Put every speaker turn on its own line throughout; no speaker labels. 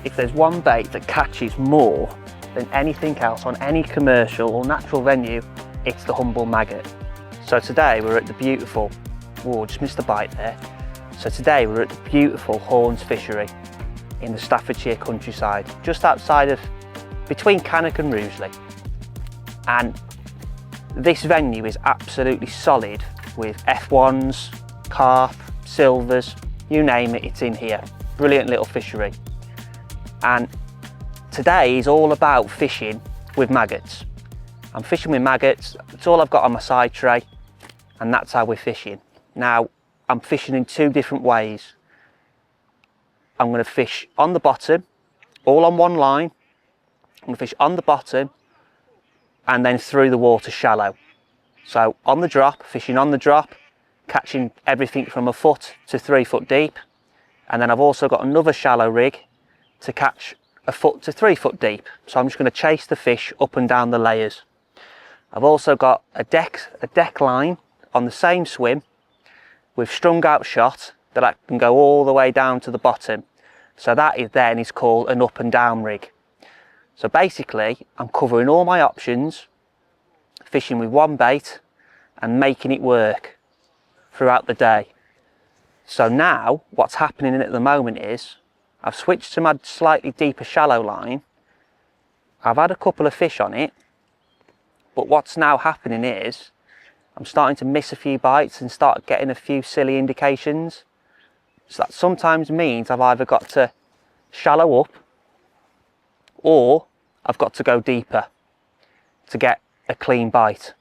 if there's one bait that catches more than anything else on any commercial or natural venue, it's the humble maggot. So today we're at the beautiful, whoa, just missed the bite there. So today we're at the beautiful Horns Fishery in the Staffordshire countryside, just outside of, between Cannock and Ruisley. And this venue is absolutely solid with F1s, carp, silvers, you name it, it's in here. Brilliant little fishery. And today is all about fishing with maggots. I'm fishing with maggots, it's all I've got on my side tray, and that's how we're fishing. Now, I'm fishing in two different ways. I'm going to fish on the bottom, all on one line. I'm going to fish on the bottom and then through the water shallow. So on the drop, fishing on the drop, catching everything from a foot to 3 foot deep. And then I've also got another shallow rig to catch a foot to 3 foot deep. So I'm just going to chase the fish up and down the layers. I've also got a deck line on the same swim with strung out shot that I can go all the way down to the bottom. So that is called an up and down rig. So basically I'm covering all my options, fishing with one bait and making it work throughout the day. So now what's happening at the moment is I've switched to my slightly deeper shallow line. I've had a couple of fish on it, but what's now happening is I'm starting to miss a few bites and start getting a few silly indications. So that sometimes means I've either got to shallow up or I've got to go deeper to get a clean bite.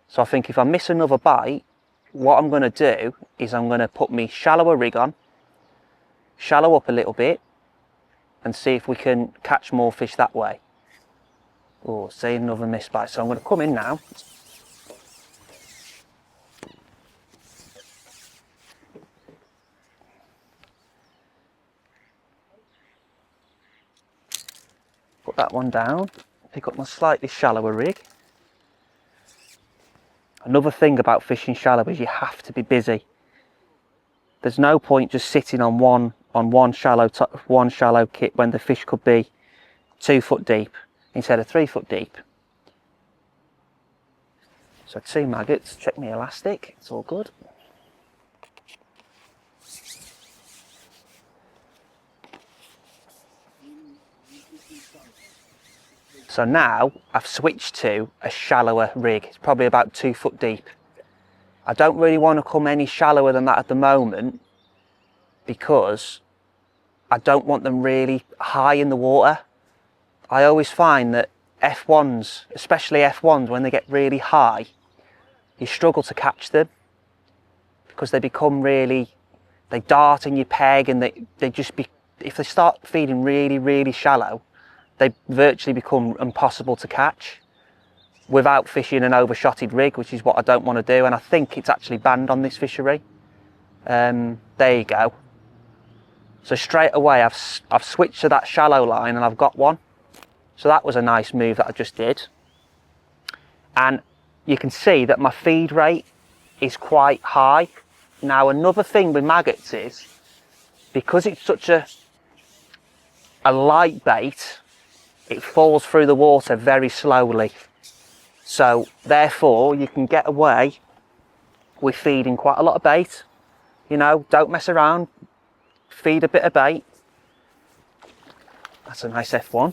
So I think if I miss another bite, what I'm going to do is I'm going to put my shallower rig on, shallow up a little bit and see if we can catch more fish that way. Oh, see, another missed bite. So I'm going to come in now. Put that one down, pick up my slightly shallower rig. Another thing about fishing shallow is you have to be busy. There's no point just sitting on one shallow kit when the fish could be 2 foot deep instead of 3 foot deep. So 2 maggots, check my elastic, it's all good. So now I've switched to a shallower rig. It's probably about 2 foot deep. I don't really want to come any shallower than that at the moment because I don't want them really high in the water. I always find that F1s, especially F1s, when they get really high, you struggle to catch them because they become really, they dart in your peg and they just be, if they start feeding really, really shallow, they virtually become impossible to catch without fishing an overshotted rig, which is what I don't want to do. And I think it's actually banned on this fishery. There you go. So straight away, I've switched to that shallow line and I've got one. So that was a nice move that I just did. And you can see that my feed rate is quite high. Now, another thing with maggots is, because it's such a light bait, it falls through the water very slowly. So therefore you can get away with feeding quite a lot of bait. You know, don't mess around, feed a bit of bait. That's a nice F1.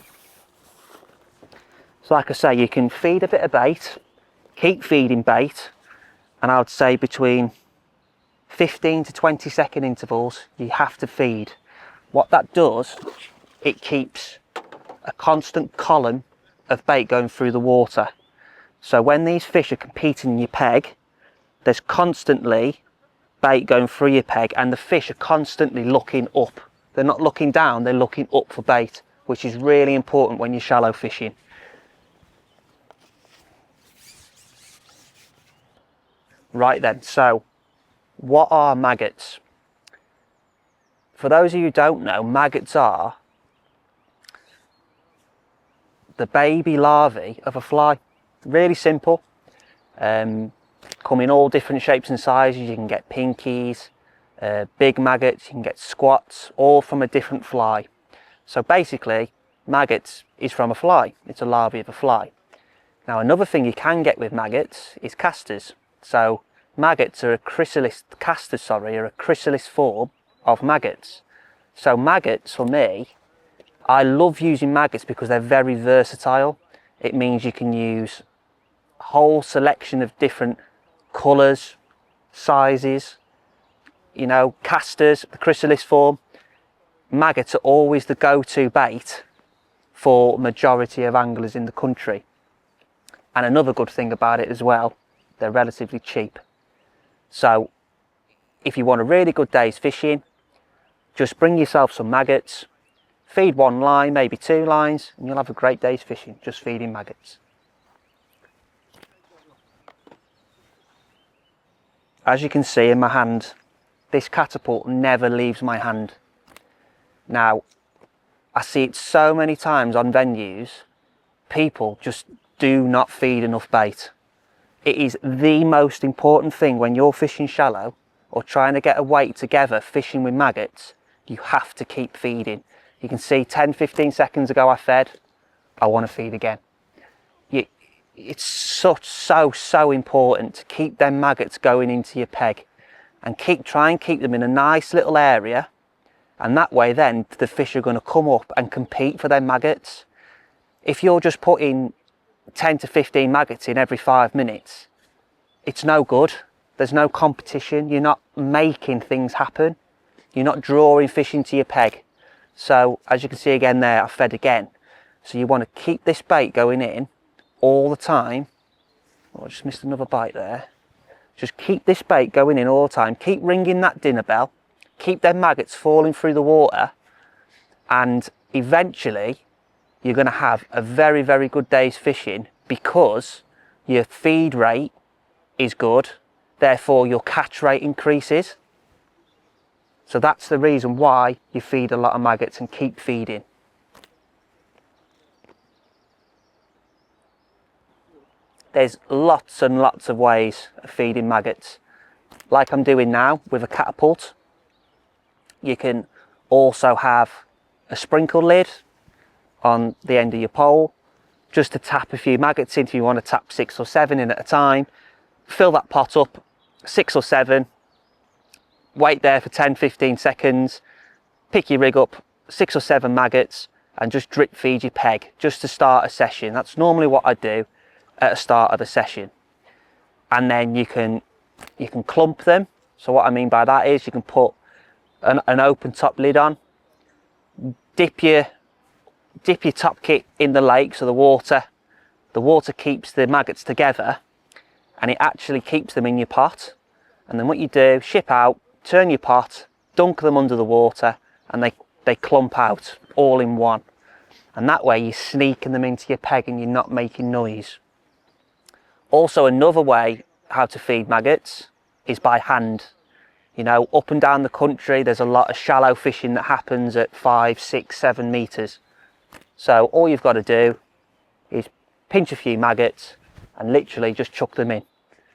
So like I say, you can feed a bit of bait, keep feeding bait, and I would say between 15 to 20 second intervals you have to feed. What that does, it keeps a constant column of bait going through the water. So when these fish are competing in your peg, there's constantly bait going through your peg and the fish are constantly looking up. They're not looking down, they're looking up for bait, which is really important when you're shallow fishing. Right then, so what are maggots? For those of you who don't know, maggots are the baby larvae of a fly. Really simple. Come in all different shapes and sizes. You can get pinkies, big maggots, you can get squats, all from a different fly. So basically, maggots is from a fly. It's a larvae of a fly. Now another thing you can get with maggots is casters. So maggots are a chrysalis, casters sorry, are a chrysalis form of maggots. So maggots for me, I love using maggots because they're very versatile. It means you can use a whole selection of different colours, sizes, you know, casters, the chrysalis form. Maggots are always the go-to bait for majority of anglers in the country. And another good thing about it as well, they're relatively cheap. So if you want a really good day's fishing, just bring yourself some maggots, feed one line, maybe 2 lines, and you'll have a great day's fishing just feeding maggots. As you can see in my hand, this catapult never leaves my hand. Now, I see it so many times on venues, people just do not feed enough bait. It is the most important thing when you're fishing shallow or trying to get a weight together fishing with maggots. You have to keep feeding. You can see 10-15 seconds ago I fed, I want to feed again. It's so important to keep them maggots going into your peg and try and keep them in a nice little area, and that way then the fish are going to come up and compete for their maggots. If you're just putting 10 to 15 maggots in every 5 minutes, it's no good. There's no competition. You're not making things happen. You're not drawing fish into your peg. So as you can see again there, I fed again. So you want to keep this bait going in all the time. Oh, I just missed another bite there. Just keep this bait going in all the time. Keep ringing that dinner bell. Keep them maggots falling through the water, and eventually you're going to have a very, very good day's fishing because your feed rate is good, therefore your catch rate increases. So that's the reason why you feed a lot of maggots and keep feeding. There's lots and lots of ways of feeding maggots, like I'm doing now with a catapult. You can also have a sprinkle lid on the end of your pole, just to tap a few maggots in if you want to tap 6 or 7 in at a time. Fill that pot up, 6 or 7, wait there for 10-15 seconds, pick your rig up, 6 or 7 maggots, and just drip feed your peg just to start a session. That's normally what I do at the start of a session. And then you can clump them. So what I mean by that is you can put an open top lid on, dip your top kit in the lake, so the water keeps the maggots together and it actually keeps them in your pot. And then what you do, ship out, turn your pot, dunk them under the water, and they clump out all in one. And that way you're sneaking them into your peg and you're not making noise. Also, another way how to feed maggots is by hand. You know, up and down the country, there's a lot of shallow fishing that happens at 5, 6, 7 metres. So all you've got to do is pinch a few maggots and literally just chuck them in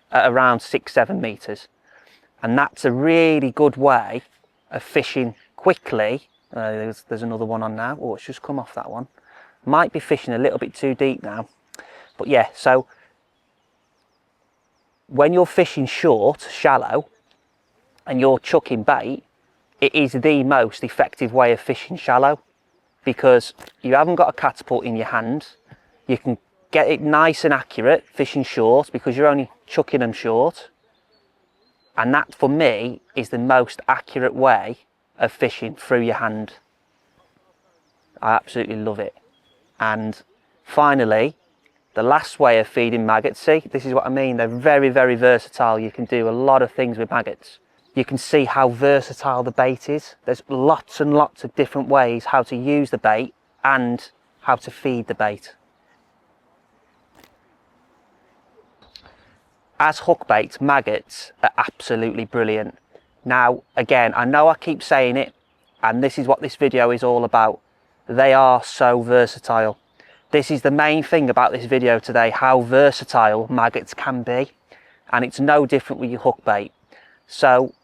at around 6, 7 metres. And that's a really good way of fishing quickly. There's another one on now. Oh, it's just come off that one. Might be fishing a little bit too deep now. But yeah, so when you're fishing short, shallow, and you're chucking bait, it is the most effective way of fishing shallow because you haven't got a catapult in your hand. You can get it nice and accurate fishing short because you're only chucking them short. And that for me is the most accurate way of fishing through your hand. I absolutely love it. And finally, the last way of feeding maggots, see, this is what I mean, they're very, very versatile. You can do a lot of things with maggots. You can see how versatile the bait is. There's lots and lots of different ways how to use the bait and how to feed the bait. As hook bait, maggots are absolutely brilliant. Now, again, I know I keep saying it, and this is what this video is all about. They are so versatile. This is the main thing about this video today, how versatile maggots can be. And it's no different with your hook bait. So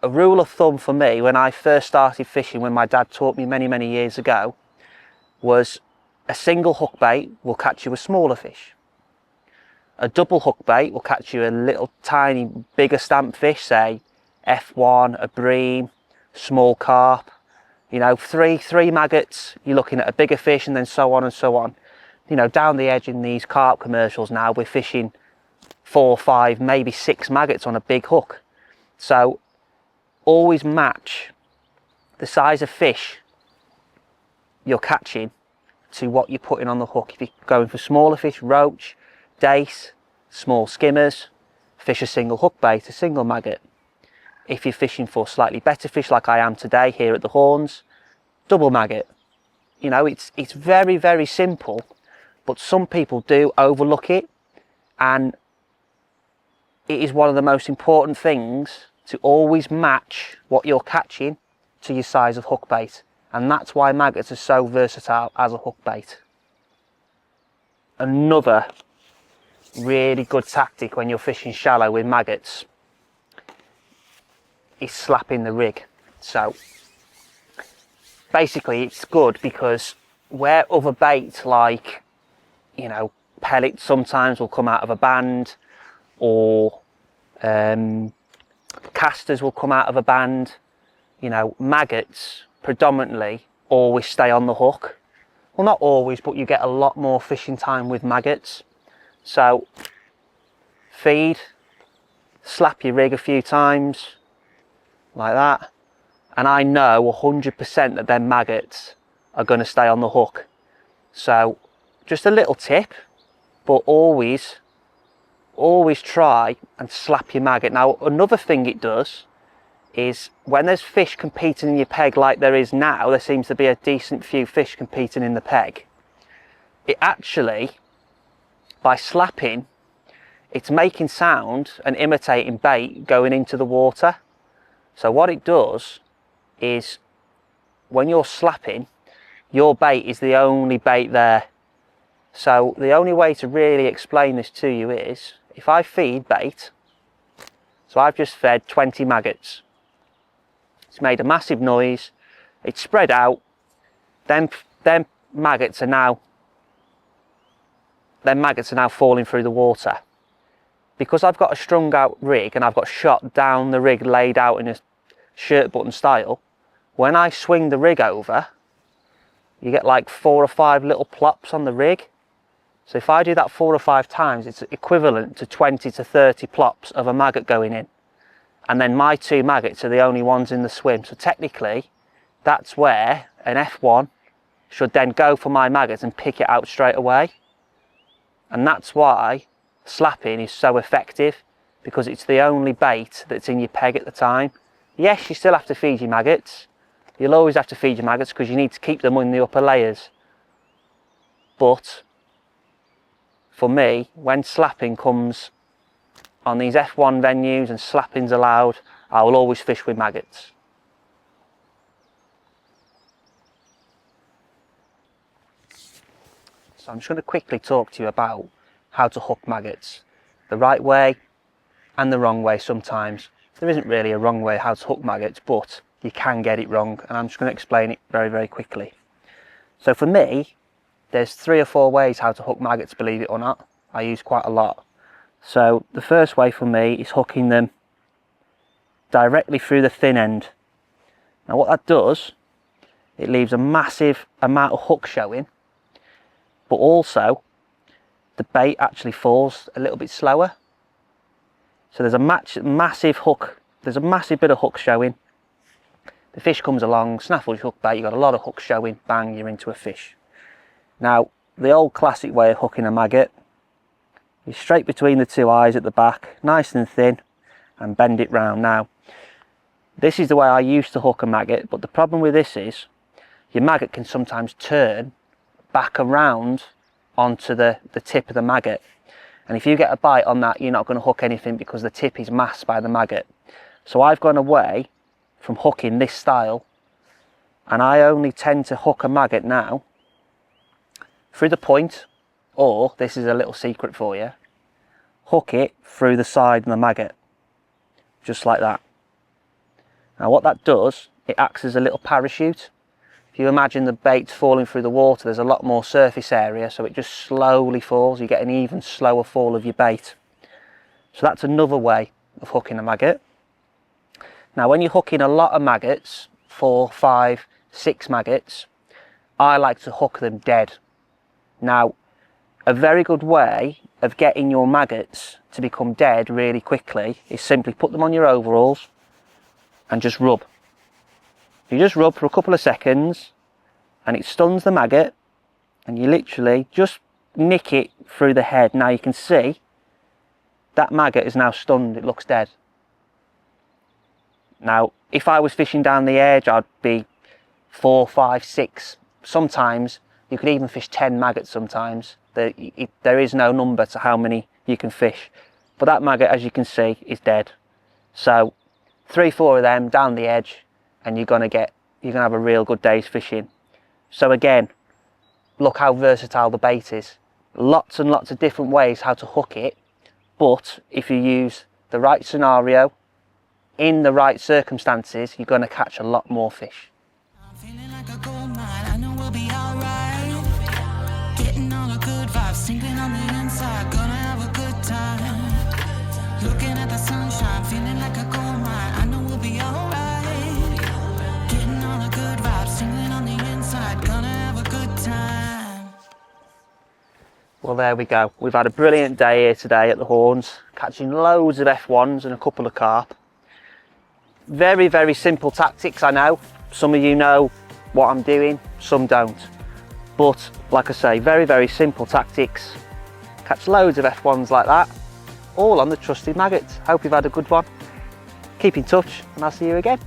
a rule of thumb for me when I first started fishing, when my dad taught me many years ago, was a single hook bait will catch you a smaller fish. A double hook bait will catch you a little tiny bigger stamp fish, say F1, a bream, small carp. You know, three maggots, you're looking at a bigger fish, and then so on and so on. You know, down the edge in these carp commercials now, we're fishing 4, 5, maybe 6 maggots on a big hook. So always match the size of fish you're catching to what you're putting on the hook. If you're going for smaller fish, roach, dace, small skimmers, fish a single hook bait, a single maggot. If you're fishing for slightly better fish like I am today here at the Horns, double maggot. You know, it's very simple, but some people do overlook it, and it is one of the most important things to always match what you're catching to your size of hook bait, and that's why maggots are so versatile as a hook bait. Another really good tactic when you're fishing shallow with maggots is slapping the rig. So basically it's good because where other bait, like, you know, pellets sometimes will come out of a band, or casters will come out of a band, you know, maggots predominantly always stay on the hook. Well, not always, but you get a lot more fishing time with maggots. So feed, slap your rig a few times like that, and I know 100% that them maggots are going to stay on the hook. So just a little tip, but always try and slap your maggot. Now another thing it does is when there's fish competing in your peg like there is now, there seems to be a decent few fish competing in the peg, it actually, by slapping, it's making sound and imitating bait going into the water. So what it does is when you're slapping, your bait is the only bait there. So the only way to really explain this to you is if I feed bait, so I've just fed 20 maggots. It's made a massive noise, it's spread out, them maggots are now falling through the water. Because I've got a strung out rig and I've got shot down the rig laid out in a shirt button style, when I swing the rig over, you get like 4 or 5 little plops on the rig. So if I do that 4 or 5 times, it's equivalent to 20 to 30 plops of a maggot going in. And then my 2 maggots are the only ones in the swim. So technically, that's where an F1 should then go for my maggots and pick it out straight away. And that's why slapping is so effective, because it's the only bait that's in your peg at the time. Yes, you still have to feed your maggots. You'll always have to feed your maggots because you need to keep them in the upper layers. But for me, when slapping comes on these F1 venues and slapping's allowed, I will always fish with maggots. So I'm just going to quickly talk to you about how to hook maggots. The right way and the wrong way sometimes. There isn't really a wrong way how to hook maggots, but you can get it wrong, and I'm just going to explain it very quickly. So for me, there's 3 or 4 ways how to hook maggots, believe it or not. I use quite a lot. So the first way for me is hooking them directly through the thin end. Now what that does, it leaves a massive amount of hook showing, but also the bait actually falls a little bit slower. So there's a massive hook, there's a massive bit of hook showing. The fish comes along, snaffles your hook bait, you've got a lot of hook showing, bang, you're into a fish. Now, the old classic way of hooking a maggot is straight between the 2 eyes at the back, nice and thin, and bend it round. Now, this is the way I used to hook a maggot, but the problem with this is your maggot can sometimes turn back around onto the tip of the maggot. And if you get a bite on that, you're not going to hook anything because the tip is masked by the maggot. So I've gone away from hooking this style, and I only tend to hook a maggot now through the point, or this is a little secret for you, hook it through the side of the maggot, just like that. Now what that does, it acts as a little parachute. If you imagine the bait's falling through the water, there's a lot more surface area, so it just slowly falls. You get an even slower fall of your bait. So that's another way of hooking a maggot. Now when you're hooking a lot of maggots, 4, 5, 6 maggots, I like to hook them dead. Now, a very good way of getting your maggots to become dead really quickly is simply put them on your overalls and just rub. You just rub for a couple of seconds and it stuns the maggot, and you literally just nick it through the head. Now you can see that maggot is now stunned, it looks dead. Now, if I was fishing down the edge, I'd be 4, 5, 6. Sometimes you could even fish 10 maggots sometimes. There is no number to how many you can fish. But that maggot, as you can see, is dead. So 3, 4 of them down the edge and you're gonna have a real good day's fishing. So again, look how versatile the bait is. Lots and lots of different ways how to hook it, but if you use the right scenario, in the right circumstances, you're gonna catch a lot more fish.
I'm feeling like a gold mine, I know we'll be alright. Getting all the good vibes, tingling on the inside, gonna have a good time. Looking at the sunshine, feeling like a gold mine, I know we'll be alright. Getting all the good vibes, tingling on the inside, gonna have a good time.
Well, there we go. We've had a brilliant day here today at the Horns, catching loads of F1s and a couple of carp. Very, very simple tactics, I know. Some of you know what I'm doing, some don't. But like I say, very, very simple tactics. Catch loads of F1s like that, all on the trusted maggots. Hope you've had a good one. Keep in touch and I'll see you again.